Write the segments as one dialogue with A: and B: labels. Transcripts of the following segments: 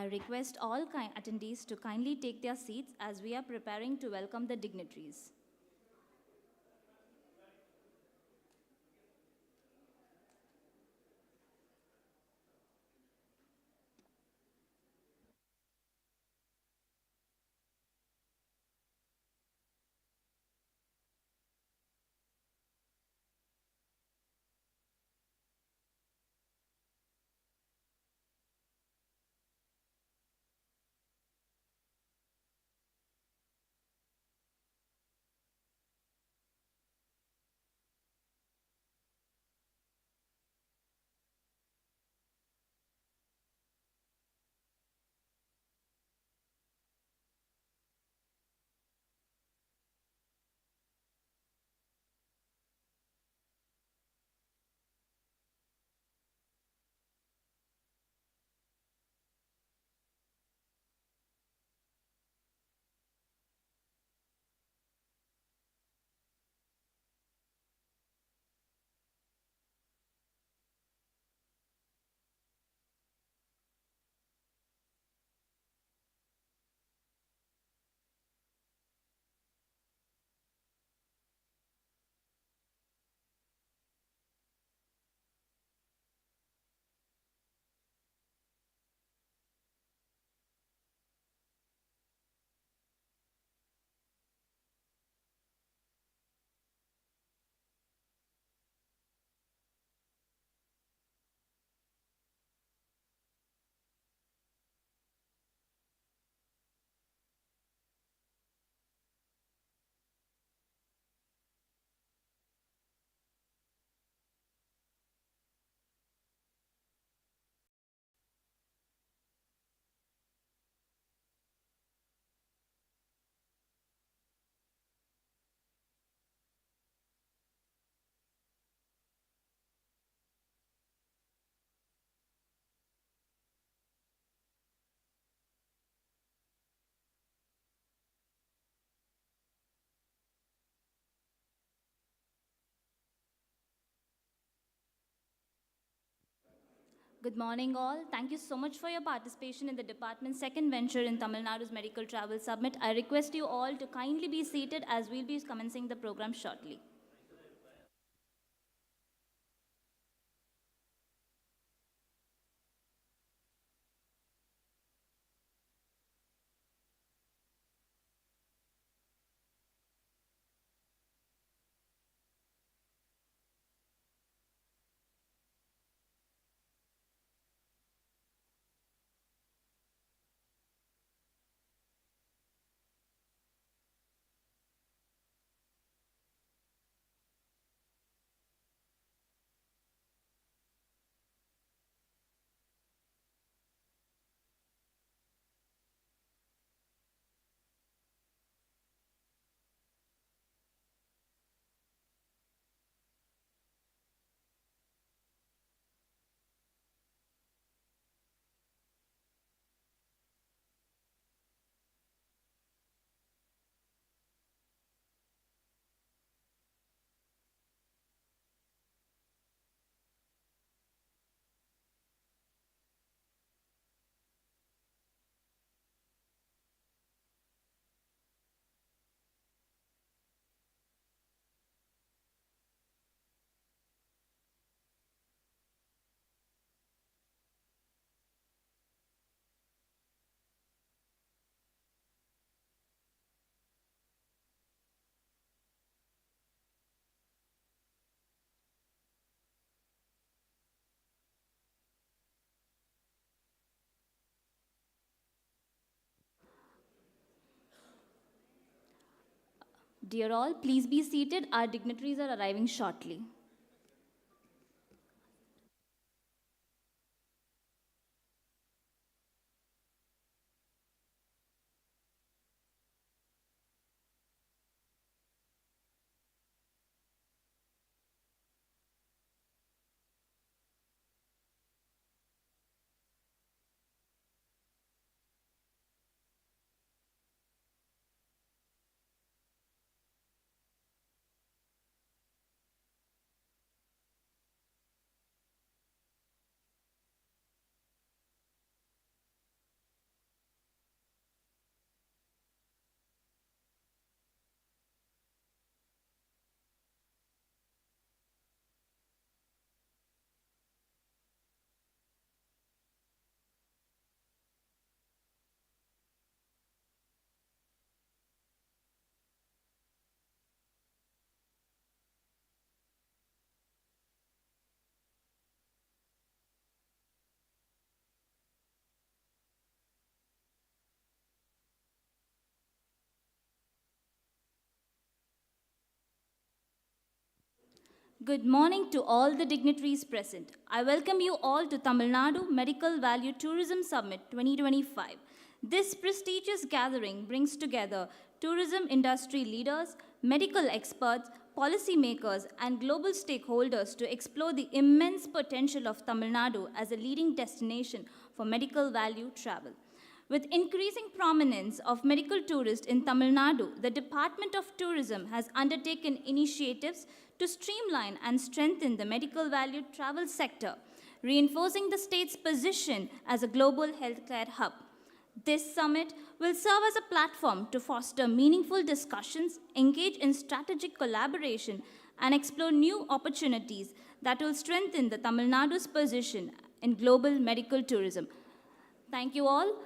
A: I request all attendees to kindly take their seats as we are preparing to welcome the dignitaries. Good morning, all. Thank you so much for your participation in the department's second venture in Tamil Nadu's Medical Travel Summit. I request you all to kindly be seated as we'll be commencing the program shortly. Dear all, please be seated. Our dignitaries are arriving shortly. Good morning to all the dignitaries present. I welcome you all to Tamil Nadu Medical Value Tourism Summit 2025. This prestigious gathering brings together tourism industry leaders, medical experts, policymakers, and global stakeholders to explore the immense potential of Tamil Nadu as a leading destination for medical value travel. With increasing prominence of medical tourists in Tamil Nadu, the Department of Tourism has undertaken initiatives to streamline and strengthen the medical value travel sector, reinforcing the state's position as a global healthcare hub. This summit will serve as a platform to foster meaningful discussions, engage in strategic collaboration, and explore new opportunities that will strengthen the Tamil Nadu's position in global medical tourism. Thank you all.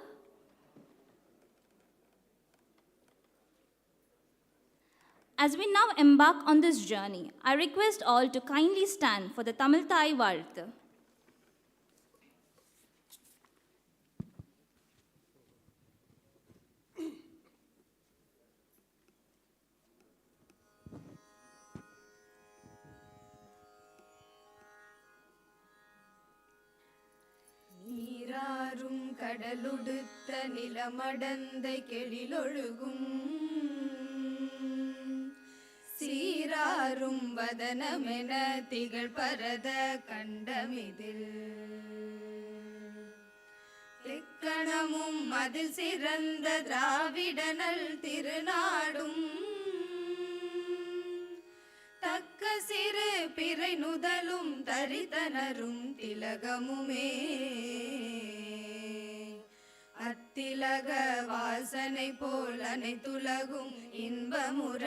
A: As we now embark on this journey, I request all to kindly stand for the Tamil Thai Varthu.
B: நீராறும் கடலுடுத்த நிலமடந்தை கெழிலொழுகும் சீராறும் வதனமென திகழ் பரத கண்டமிதில் திக்கணமும் அதில் சிறந்த திராவிடனல் திருநாடும் தக்க சிறு பிறை நுதலும் தரித்தனரும் திலகமுமே அத்திலக வாசனை போல் அனைத்துலகும் இன்பமுற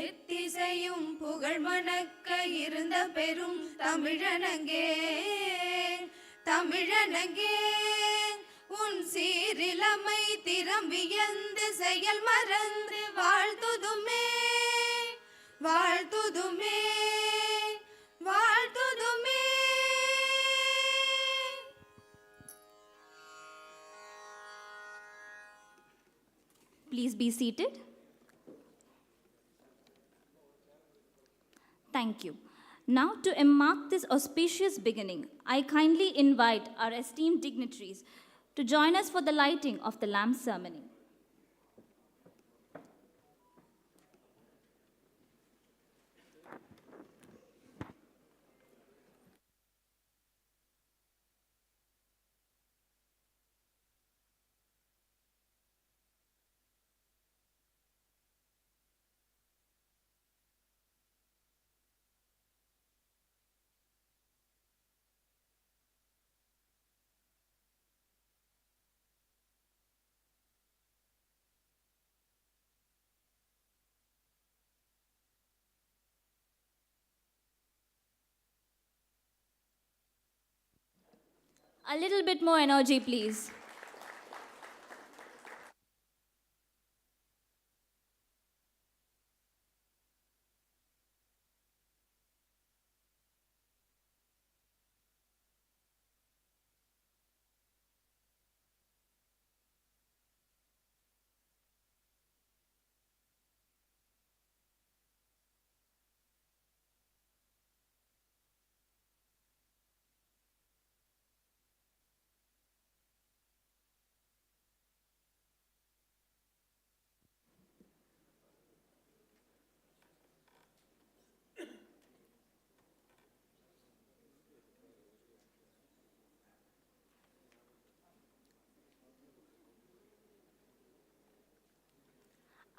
B: எத்திசையும் புகழ் மணக்க இருந்த பெரும் தமிழனங்கே தமிழனங்கே உன் சீரிலமை திறம் வியந்து செயல் மறந்து வாழ்த்துதுமே வாழ்த்துதுமே வாழ்த்துதுமே.
A: Please be seated. Thank you. Now, to mark this auspicious beginning, I kindly invite our esteemed dignitaries to join us for the lighting of the lamp ceremony. A little bit more energy, please.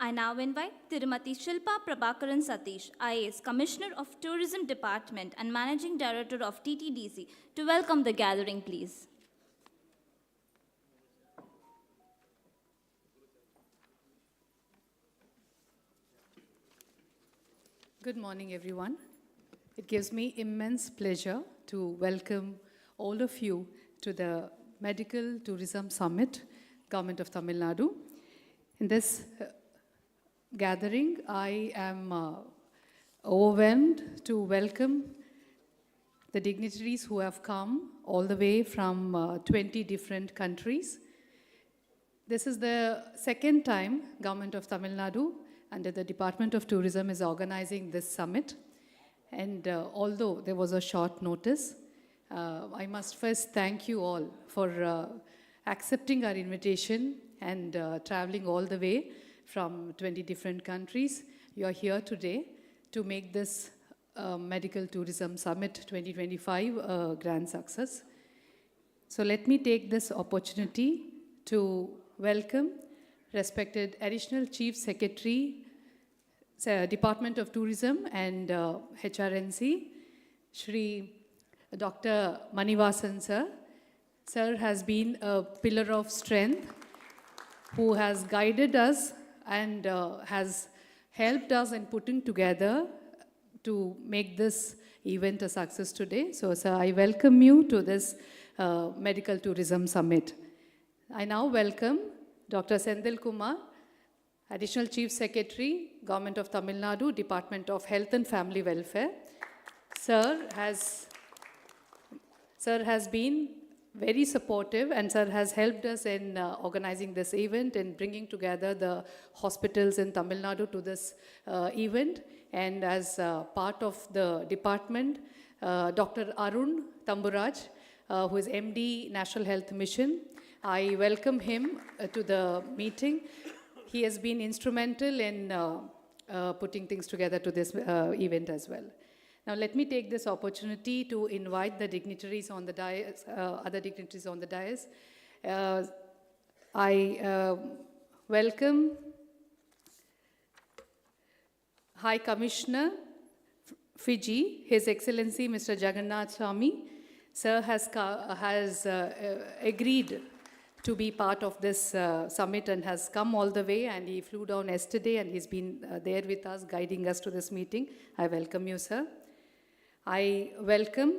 A: I now invite Tirumati Shilpa Prabhakaran Satish, IAS, Commissioner of Tourism Department and Managing Director of TTDC, to welcome the gathering, please.
C: Good morning, everyone. It gives me immense pleasure to welcome all of you to the Medical Tourism Summit, Government of Tamil Nadu. In this gathering, I am overwhelmed to welcome the dignitaries who have come all the way from 20 different countries. This is the second time Government of Tamil Nadu under the Department of Tourism is organizing this summit. And although there was a short notice, I must first thank you all for accepting our invitation and traveling all the way from 20 different countries. You are here today to make this Medical Tourism Summit 2025 a grand success. So let me take this opportunity to welcome respected Additional Chief Secretary, Department of Tourism and HRNC, Shri Dr. Manivasan sir. Sir has been a pillar of strength who has guided us and has helped us in putting together to make this event a success today. So, sir, I welcome you to this Medical Tourism Summit. I now welcome Dr. Senthil Kumar, Additional Chief Secretary, Government of Tamil Nadu, Department of Health and Family Welfare. Sir has been very supportive, and sir has helped us in organizing this event and bringing together the hospitals in Tamil Nadu to this event. And as part of the department, Dr. Arun Tamburaj, who is MD National Health Mission, I welcome him to the meeting. He has been instrumental in putting things together to this event as well. Now, let me take this opportunity to invite the dignitaries on the dais, other dignitaries on the dais. I welcome High Commissioner Fiji, His Excellency Mr. Jagannath Swamy. Sir has agreed to be part of this summit and has come all the way, and he flew down yesterday and he's been there with us, guiding us to this meeting. I welcome you, sir. I welcome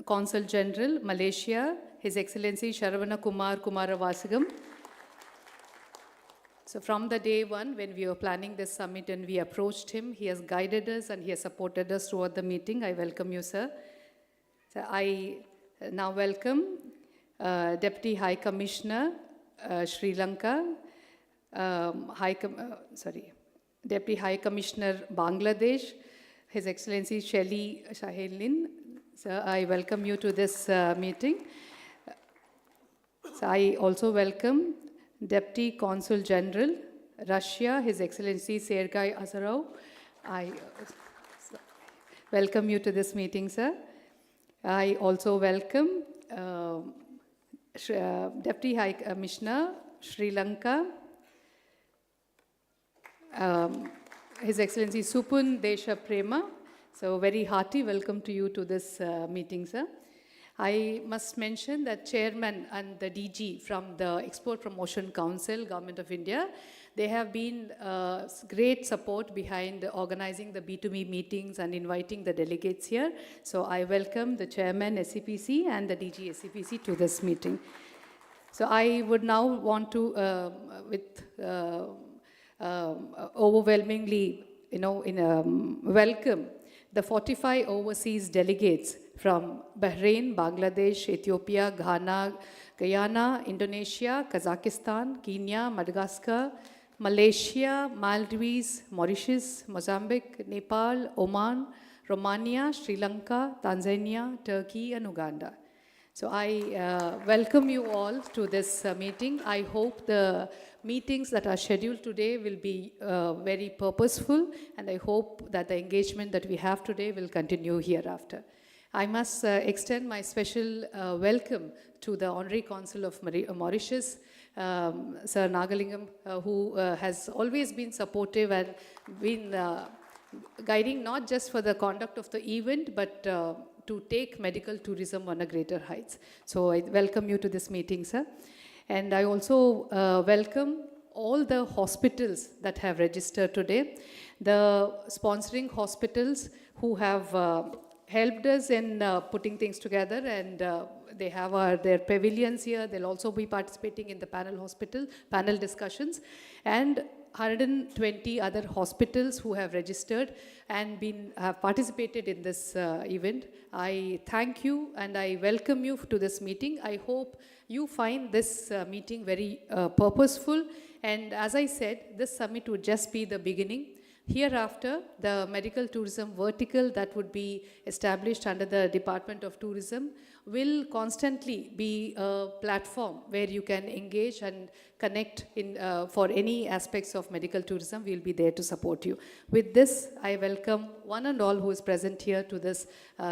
C: Consul General, Malaysia, His Excellency Sharavana Kumar Kumaravasagam. So from the day one, when we were planning this summit and we approached him, he has guided us and he has supported us throughout the meeting. I welcome you, sir. So I now welcome Deputy High Commissioner, Sri Lanka, Deputy High Commissioner, Bangladesh, His Excellency Shelly Shahilin. Sir, I welcome you to this meeting. So I also welcome Deputy Consul General, Russia, His Excellency Sergei Azarov. I welcome you to this meeting, sir. I also welcome Deputy High Commissioner, Sri Lanka, His Excellency Supun Desha Prema. So very hearty welcome to you to this meeting, sir. I must mention that Chairman and the DG from the Export Promotion Council, Government of India, they have been great support behind organizing the B2B meetings and inviting the delegates here. So I welcome the Chairman SCPC and the DG SCPC to this meeting. So I would now want to, overwhelmingly, welcome the 45 overseas delegates from Bahrain, Bangladesh, Ethiopia, Ghana, Guyana, Indonesia, Kazakhstan, Kenya, Madagascar, Malaysia, Maldives, Mauritius, Mozambique, Nepal, Oman, Romania, Sri Lanka, Tanzania, Turkey, and Uganda. So I welcome you all to this meeting. I hope the meetings that are scheduled today will be very purposeful, and I hope that the engagement that we have today will continue hereafter. I must extend my special welcome to the Honorary Consul of Mauritius, Sir Nagalingam, who has always been supportive and been guiding not just for the conduct of the event, but to take medical tourism on a greater heights. So I welcome you to this meeting, sir. And I also welcome all the hospitals that have registered today, the sponsoring hospitals who have helped us in putting things together, and they have their pavilions here. They'll also be participating in the panel discussions, and 120 other hospitals who have registered and have participated in this event. I thank you and I welcome you to this meeting. I hope you find this meeting very purposeful, and as I said, this summit would just be the beginning. Hereafter, the medical tourism vertical that would be established under the Department of Tourism will constantly be a platform where you can engage and connect for any aspects of medical tourism. We'll be there to support you. With this, I welcome one and all who is present here to this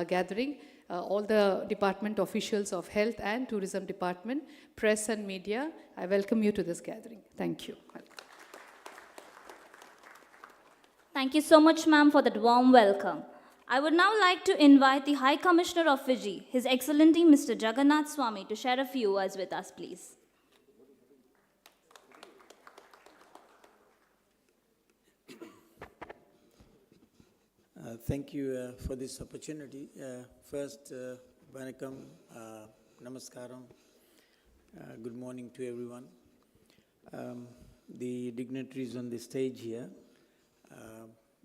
C: gathering. All the department officials of Health and Tourism Department, press and media, I welcome you to this gathering. Thank you.
A: Thank you so much, ma'am, for that warm welcome. I would now like to invite the High Commissioner of Fiji, His Excellency Mr. Jagannath Swami, to share a few words with us, please.
D: Thank you for this opportunity. First, Vanakkam, Namaskaram, good morning to everyone. The dignitaries on the stage here,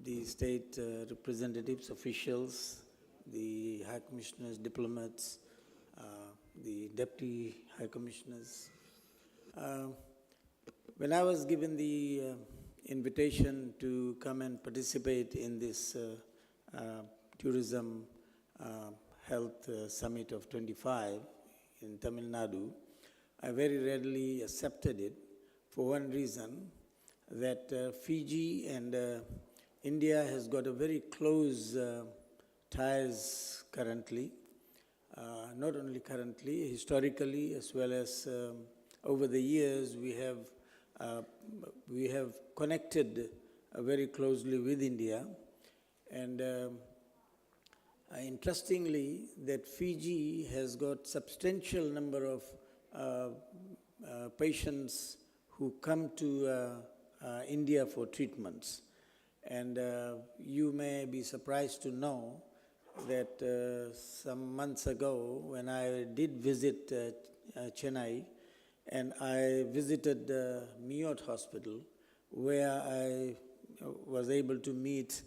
D: the state representatives, officials, the High Commissioners, diplomats, the Deputy High Commissioners. When I was given the invitation to come and participate in this Tourism Health Summit of 25 in Tamil Nadu, I very readily accepted it for one reason, that Fiji and India has got a very close ties currently, not only currently, historically, as well as over the years we have connected very closely with India. And interestingly, that Fiji has got substantial number of patients who come to India for treatments. And you may be surprised to know that some months ago, when I did visit Chennai, and I visited Miyot Hospital, where I was able to meet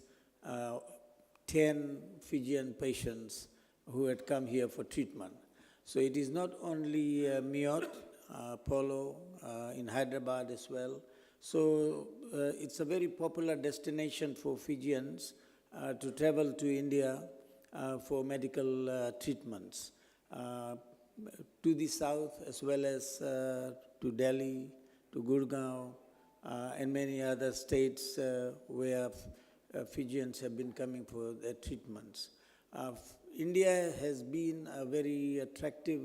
D: 10 Fijian patients who had come here for treatment. So it is not only Miyot, Polo, in Hyderabad as well. So it's a very popular destination for Fijians to travel to India for medical treatments. To the south, as well as to Delhi, to Gurgaon, and many other states where Fijians have been coming for their treatments. India has been a very attractive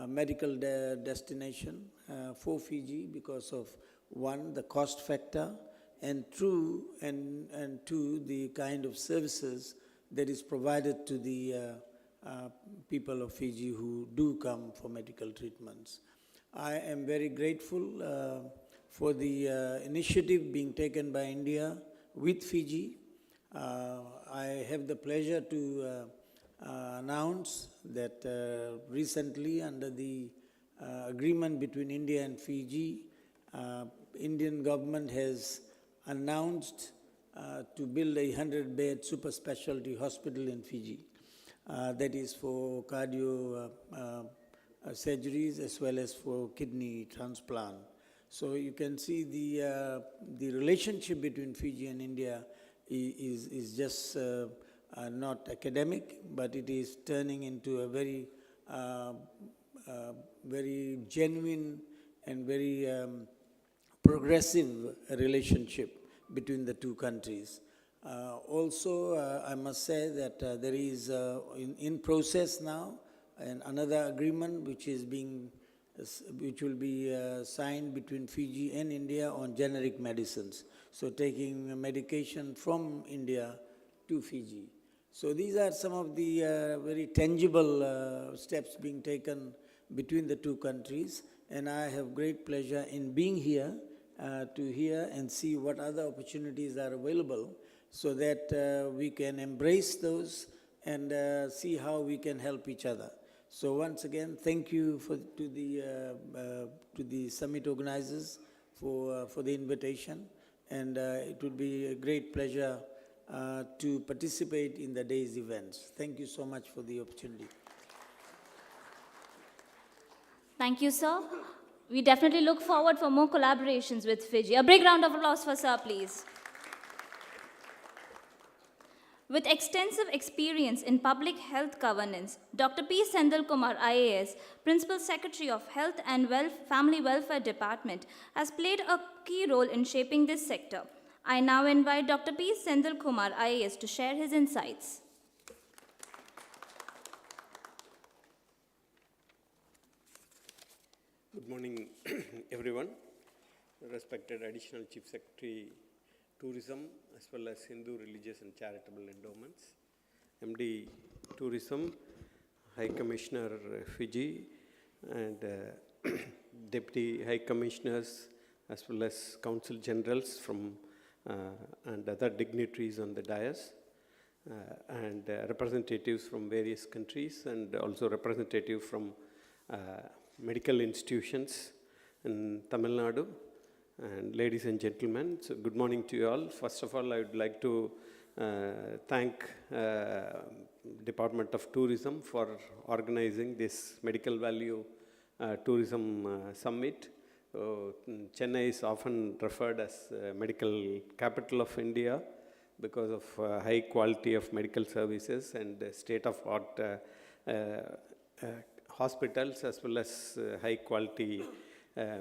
D: medical destination for Fiji because of, one, the cost factor, and two, the kind of services that is provided to the people of Fiji who do come for medical treatments. I am very grateful for the initiative being taken by India with Fiji. I have the pleasure to announce that recently, under the agreement between India and Fiji, Indian government has announced to build a 100-bed super specialty hospital in Fiji. That is for cardio surgeries as well as for kidney transplant. So you can see the relationship between Fiji and India is just not academic, but it is turning into a very, very genuine and very progressive relationship between the two countries. Also, I must say that there is in process now another agreement which will be signed between Fiji and India on generic medicines. So taking medication from India to Fiji. So these are some of the very tangible steps being taken between the two countries, and I have great pleasure in being here to hear and see what other opportunities are available, so that we can embrace those and see how we can help each other. So once again, thank you to the summit organizers for the invitation, and it would be a great pleasure to participate in the day's events. Thank you so much for the opportunity.
A: Thank you, sir. We definitely look forward for more collaborations with Fiji. A big round of applause for sir, please. With extensive experience in public health governance, Dr. P. Sendil Kumar, IAS, Principal Secretary of Health and Family Welfare Department, has played a key role in shaping this sector. I now invite Dr. P. Sendil Kumar, IAS, to share his insights.
E: Good morning, everyone. Respected Additional Chief Secretary, Tourism, as well as Hindu Religious and Charitable Endowments, MD Tourism, High Commissioner Fiji, and Deputy High Commissioners, as well as Consul Generals from and other dignitaries on the dais, and representatives from various countries, and also representatives from medical institutions in Tamil Nadu. And ladies and gentlemen, so good morning to you all. First of all, I would like to thank Department of Tourism for organizing this Medical Value Tourism Summit. Chennai is often referred as medical capital of India because of high quality of medical services and state-of-art hospitals, as well as high quality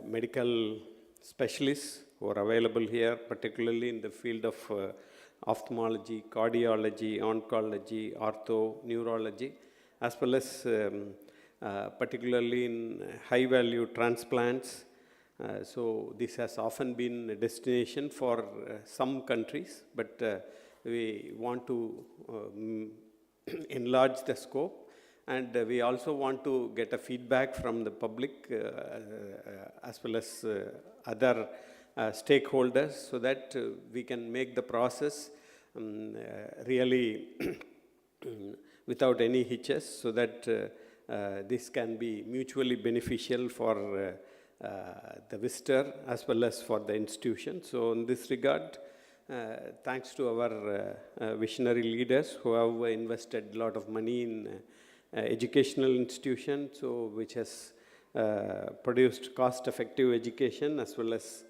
E: medical specialists who are available here, particularly in the field of ophthalmology, cardiology, oncology, ortho, neurology, as well as particularly in high value transplants. So this has often been a destination for some countries, but we want to enlarge the scope. And we also want to get a feedback from the public as well as other stakeholders, so that we can make the process really without any hitches, so that this can be mutually beneficial for the visitor as well as for the institution. So in this regard, thanks to our visionary leaders who have invested a lot of money in educational institution, so which has produced cost-effective education as well as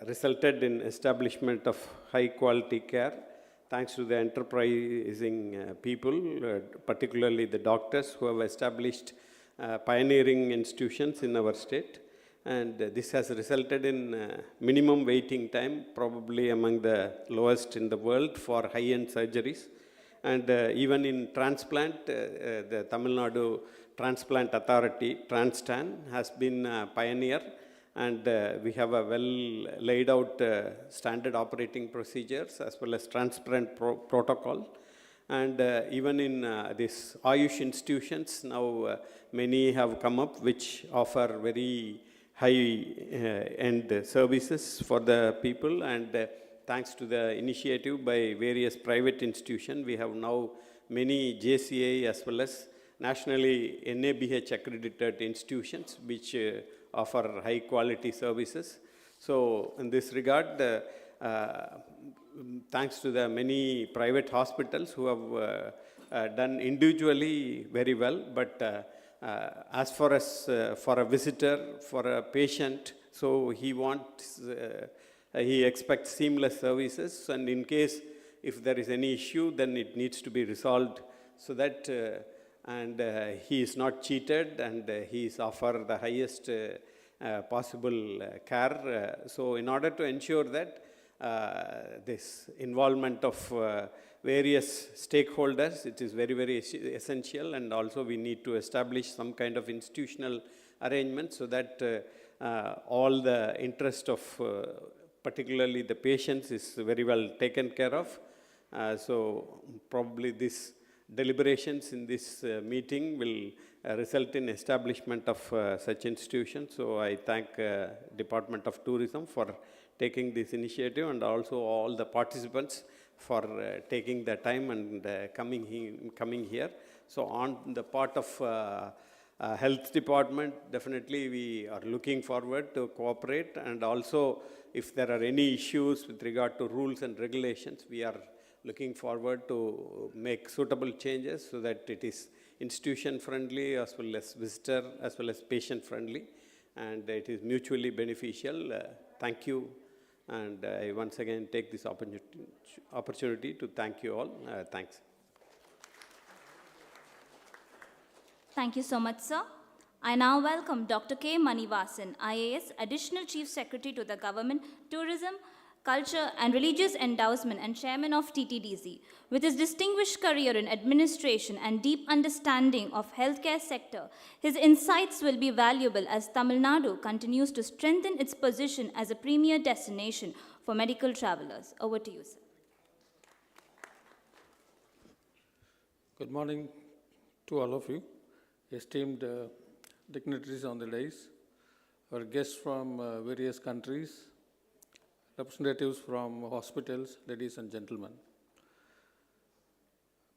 E: resulted in establishment of high-quality care. Thanks to the enterprising people, particularly the doctors who have established pioneering institutions in our state. And this has resulted in minimum waiting time, probably among the lowest in the world for high-end surgeries. And even in transplant, the Tamil Nadu Transplant Authority, TransTan, has been a pioneer, and we have a well laid out standard operating procedures as well as transparent protocol. And even in these Ayush institutions, now many have come up which offer very high-end services for the people. And thanks to the initiative by various private institutions, we have now many JCI as well as nationally NABH accredited institutions which offer high quality services. So in this regard, thanks to the many private hospitals who have done individually very well, but as far as for a visitor, for a patient, so he wants he expects seamless services, and in case if there is any issue, then it needs to be resolved so that he is not cheated, and he is offered the highest possible care. So in order to ensure that this involvement of various stakeholders, it is very, very essential, and also we need to establish some kind of institutional arrangement so that all the interest of particularly the patients is very well taken care of. So probably this deliberations in this meeting will result in establishment of such institutions. So I thank Department of Tourism for taking this initiative, and also all the participants for taking the time and coming here. So on the part of Health Department, definitely we are looking forward to cooperate, and also if there are any issues with regard to rules and regulations, we are looking forward to make suitable changes so that it is institution friendly as well as visitor as well as patient friendly, and it is mutually beneficial. Thank you, and I once again take this opportunity opportunity to thank you all. Thanks.
A: Thank you so much, sir. I now welcome Dr. K. Manivasan, IAS, Additional Chief Secretary to the Government, Tourism, Culture and Religious Endowment and Chairman of TTDC. With his distinguished career in administration and deep understanding of healthcare sector, his insights will be valuable as Tamil Nadu continues to strengthen its position as a premier destination for medical travelers. Over to you, sir.
F: Good morning to all of you, esteemed dignitaries on the dais, our guests from various countries, representatives from hospitals, ladies and gentlemen.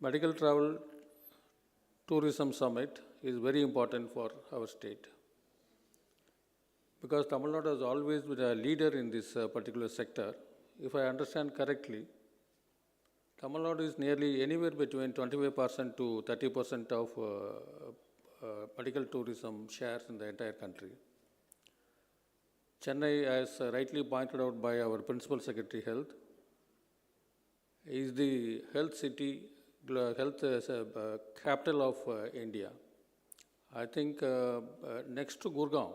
F: Medical Travel Tourism Summit is very important for our state because Tamil Nadu has always been a leader in this particular sector. If I understand correctly, Tamil Nadu is nearly anywhere between 25% to 30% of medical tourism shares in the entire country. Chennai, as rightly pointed out by our Principal Secretary Health, is the health city, health capital of India. I think next to Gurgaon,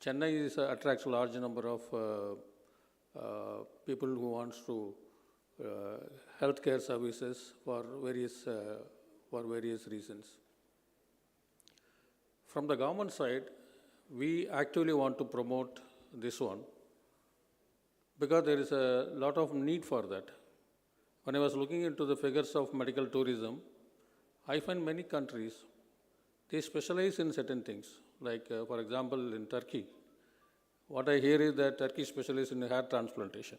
F: Chennai attracts a large number of people who want to healthcare services for various reasons. From the government side, we actively want to promote this one because there is a lot of need for that. When I was looking into the figures of medical tourism, I find many countries, they specialize in certain things. Like, for example, in Turkey, what I hear is that Turkey specializes in hair transplantation.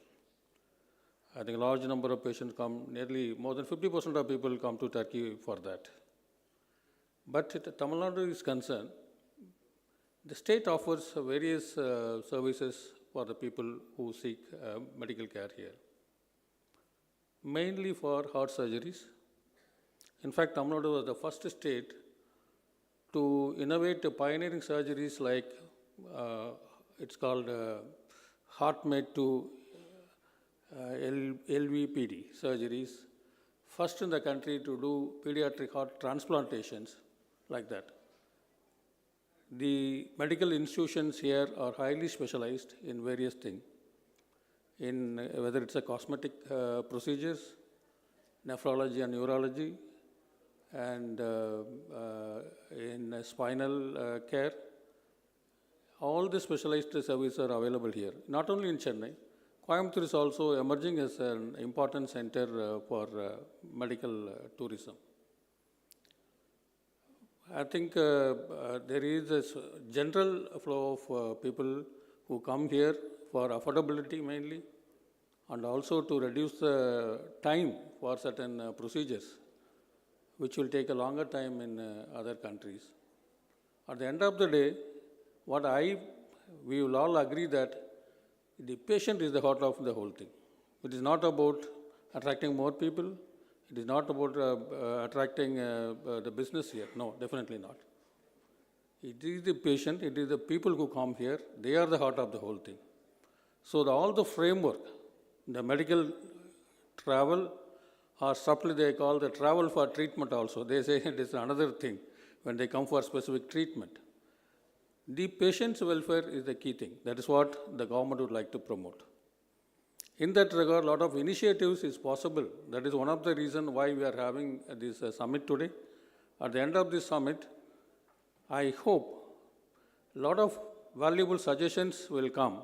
F: I think a large number of patients come, nearly more than 50% of people come to Turkey for that. But Tamil Nadu is concerned, the state offers various services for the people who seek medical care here, mainly for heart surgeries. In fact, Tamil Nadu was the first state to innovate pioneering surgeries like it's called heart-made to LVPD surgeries, first in the country to do pediatric heart transplantations like that. The medical institutions here are highly specialized in various things, in whether it's a cosmetic procedures, nephrology and neurology, and in spinal care. All the specialized services are available here, not only in Chennai. Coimbatore is also emerging as an important center for medical tourism. I think there is a general flow of people who come here for affordability mainly, and also to reduce the time for certain procedures, which will take a longer time in other countries. At the end of the day, we will all agree that the patient is the heart of the whole thing. It is not about attracting more people. It is not about attracting the business here. No, definitely not. It is the patient, it is the people who come here. They are the heart of the whole thing. So all the framework, the medical travel, or subtly they call the travel for treatment also. They say it is another thing when they come for specific treatment. The patient's welfare is the key thing. That is what the government would like to promote. In that regard, a lot of initiatives is possible. That is one of the reasons why we are having this summit today. At the end of this summit, I hope a lot of valuable suggestions will come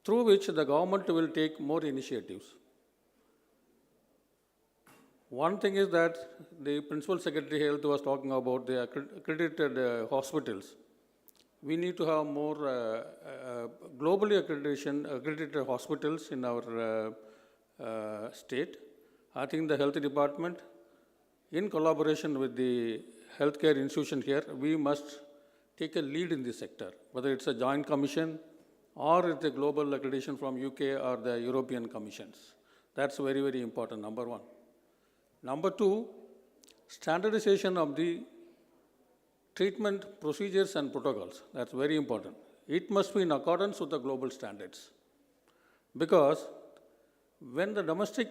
F: through which the government will take more initiatives. One thing is that the Principal Secretary Health was talking about the accredited hospitals. We need to have more globally accredited hospitals in our state. I think the health department, in collaboration with the healthcare institution here, we must take a lead in this sector, whether it's a joint commission or it's a global accreditation from UK or the European commissions. That's very, very important, number one. Number two, standardization of the treatment procedures and protocols. That's very important. It must be in accordance with the global standards. Because When the domestic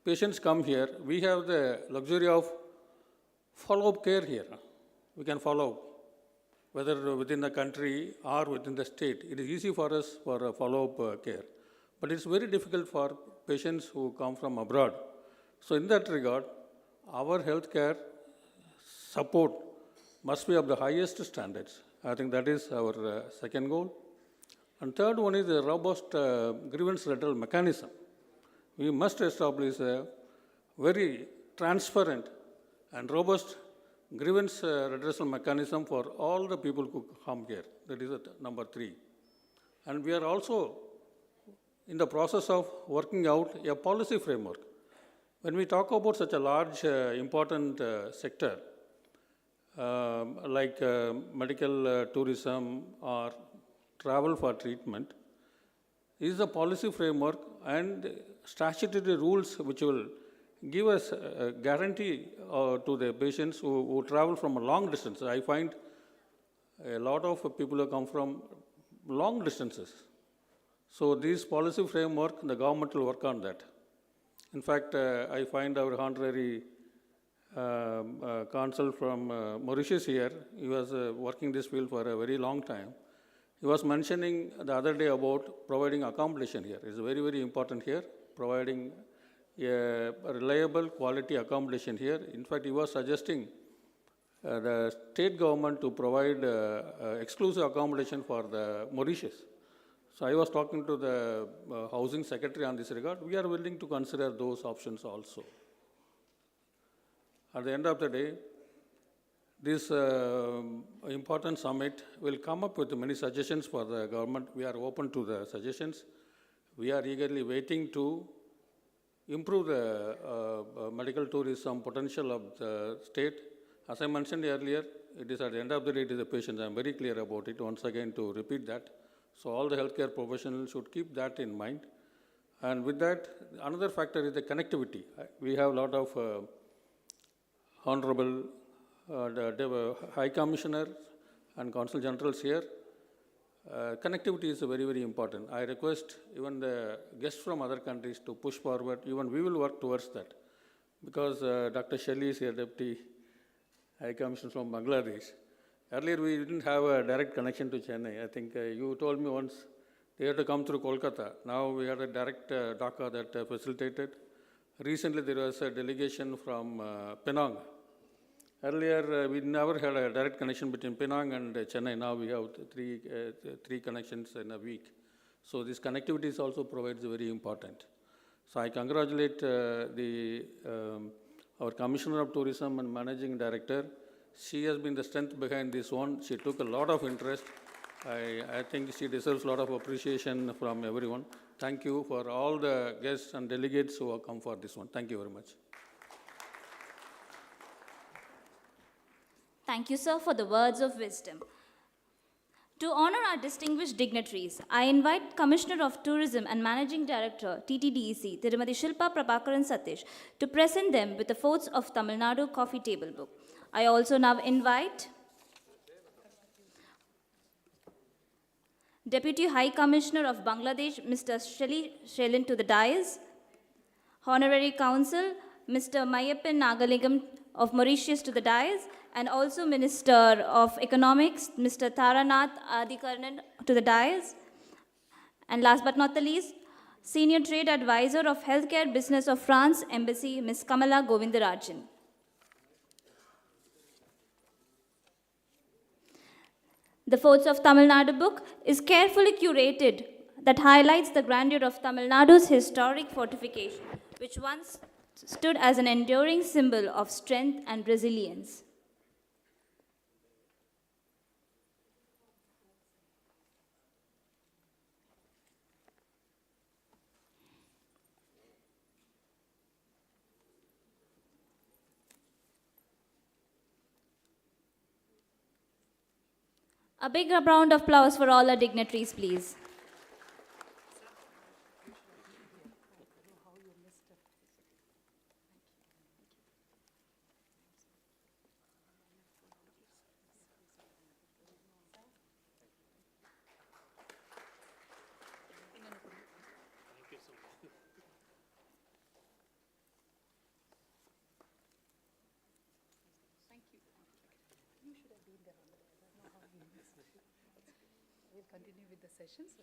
F: patients come here, we have the luxury of follow-up care here. We can follow whether within the country or within the state. It is easy for us for a follow-up care. But it's very difficult for patients who come from abroad. So in that regard, our healthcare support must be of the highest standards. I think that is our second goal. And third one is a robust grievance rental mechanism. We must establish a very transparent and robust grievance redressal mechanism for all the people who come here. That is number 3. And we are also in the process of working out a policy framework. When we talk about such a large, important sector, like medical tourism or travel for treatment, is a policy framework and statutory rules which will give us a guarantee to the patients who travel from a long distance. I find a lot of people who come from long distances. So this policy framework, the government will work on that. In fact, I find our honorary consul from Mauritius here, he was working this field for a very long time. He was mentioning the other day about providing accommodation here. It's very, very important here, providing a reliable quality accommodation here. In fact, he was suggesting the state government to provide exclusive accommodation for the Mauritius. So I was talking to the housing secretary on this regard. We are willing to consider those options also. At the end of the day, this important summit will come up with many suggestions for the government. We are open to the suggestions. We are eagerly waiting to improve the medical tourism potential of the state. As I mentioned earlier, it is at the end of the day, it is the patients. I am very clear about it. Once again, to repeat that. So all the healthcare professionals should keep that in mind. And with that, another factor is the connectivity. We have a lot of honorable High Commissioner and Consul Generals here. Connectivity is very, very important. I request even the guests from other countries to push forward. Even we will work towards that. Because Dr. Shelley is here, Deputy High Commissioner from Bangladesh. Earlier, we didn't have a direct connection to Chennai. I think you told me once they had to come through Kolkata. Now we had a direct Dhaka that facilitated. Recently, there was a delegation from Penang. Earlier, we never had a direct connection between Penang and Chennai. Now we have three connections in a week. So this connectivity is also provides very important. So I congratulate our Commissioner of Tourism and Managing Director. She has been the strength behind this one. She took a lot of interest. I think she deserves a lot of appreciation from everyone. Thank you for all the guests and delegates who have come for this one. Thank you very much.
A: Thank you, sir, for the words of wisdom. To honor our distinguished dignitaries, I invite Commissioner of Tourism and Managing Director, TTDEC, Tirumati Shilpa Prabhakaran Satish, to present them with the Forts of Tamil Nadu Coffee Table Book. I also now invite Deputy High Commissioner of Bangladesh, Mr. Shelley Shelin, to the dais, Honorary Council, Mr. Mayappan Nagalingam of Mauritius, to the dais, and also Minister of Economics, Mr. Taranath Adikarnan, to the dais. And last but not the least, Senior Trade Advisor of Healthcare Business of France Embassy, Ms. Kamala Govindarajan. The Forts of Tamil Nadu book is carefully curated that highlights the grandeur of Tamil Nadu's historic fortification, which once stood as an enduring symbol of strength and resilience. A big round of applause for all our dignitaries, please.
C: we'll continue with the session. So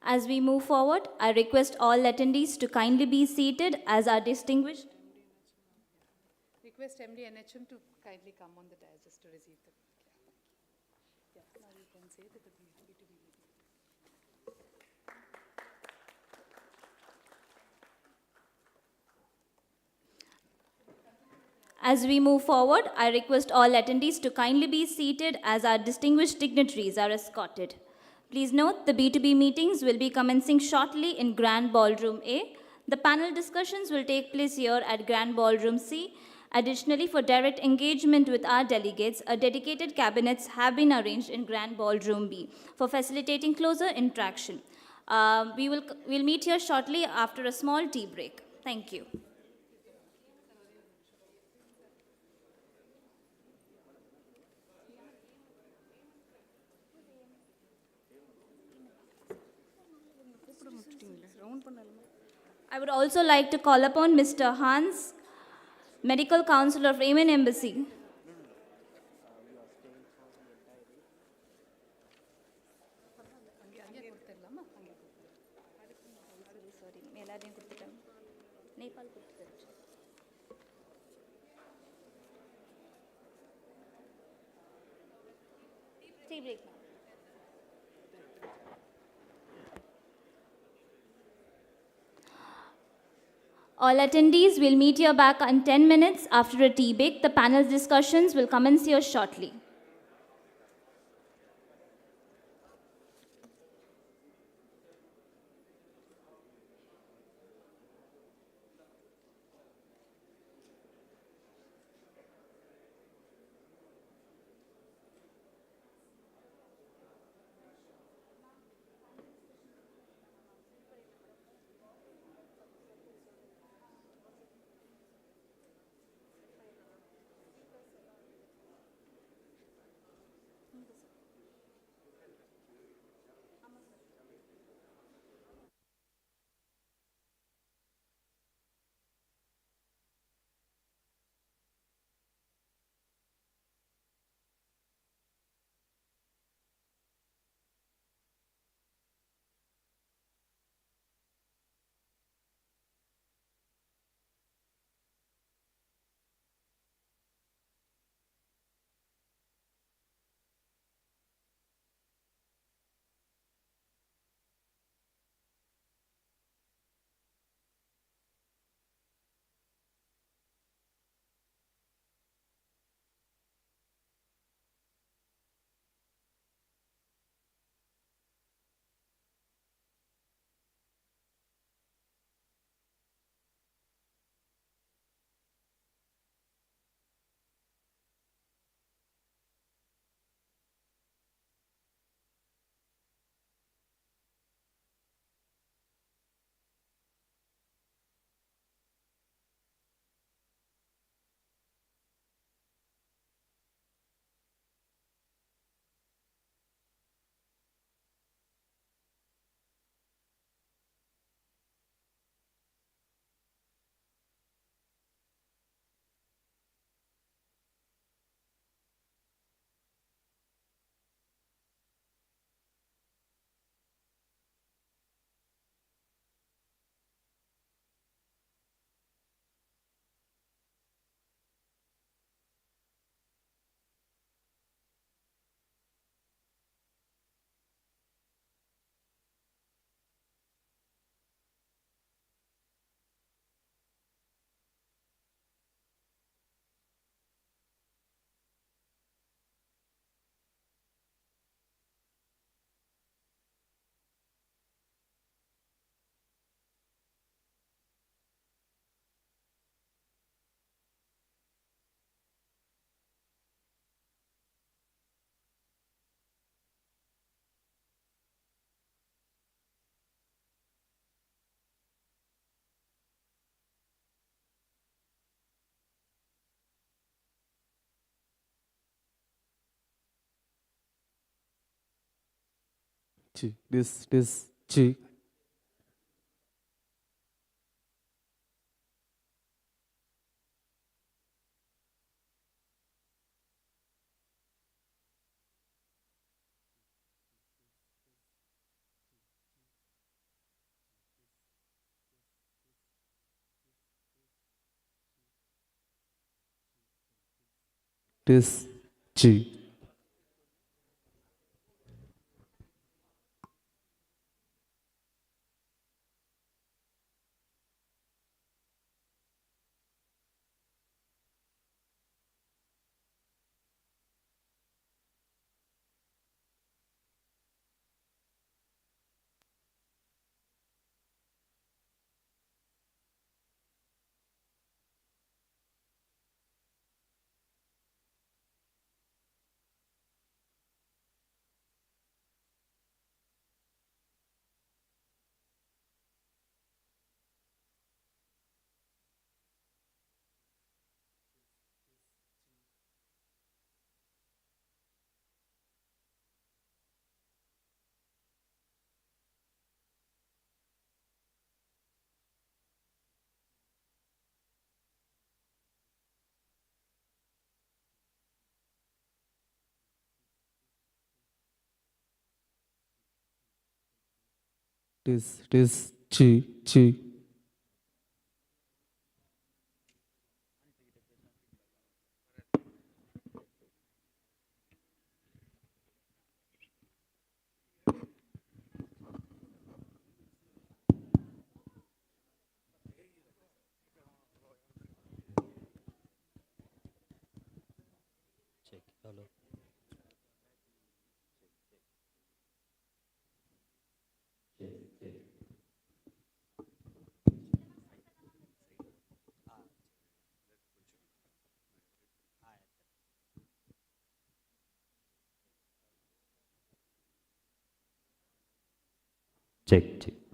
A: As we move forward, I request all attendees to kindly be seated as our distinguished.
C: request MD NHM to kindly come on the dais just to receive the. Yeah, now you can say that the B2B meeting.
A: As we move forward, I request all attendees to kindly be seated as our distinguished dignitaries are escorted. Please note the B2B meetings will be commencing shortly in Grand Ballroom A. The panel discussions will take place here at Grand Ballroom C. Additionally, for direct engagement with our delegates, a dedicated cabinets have been arranged in Grand Ballroom B for facilitating closer interaction. We'll meet here shortly after a small tea break. Thank you. I would also like to call upon Mr. Hans, Medical Counselor of Yemen Embassy. Tea break now. All attendees will meet here back in 10 minutes after a tea break. The panel's discussions will commence here shortly.
G: This Chi. it is G. It is G.
H: Check.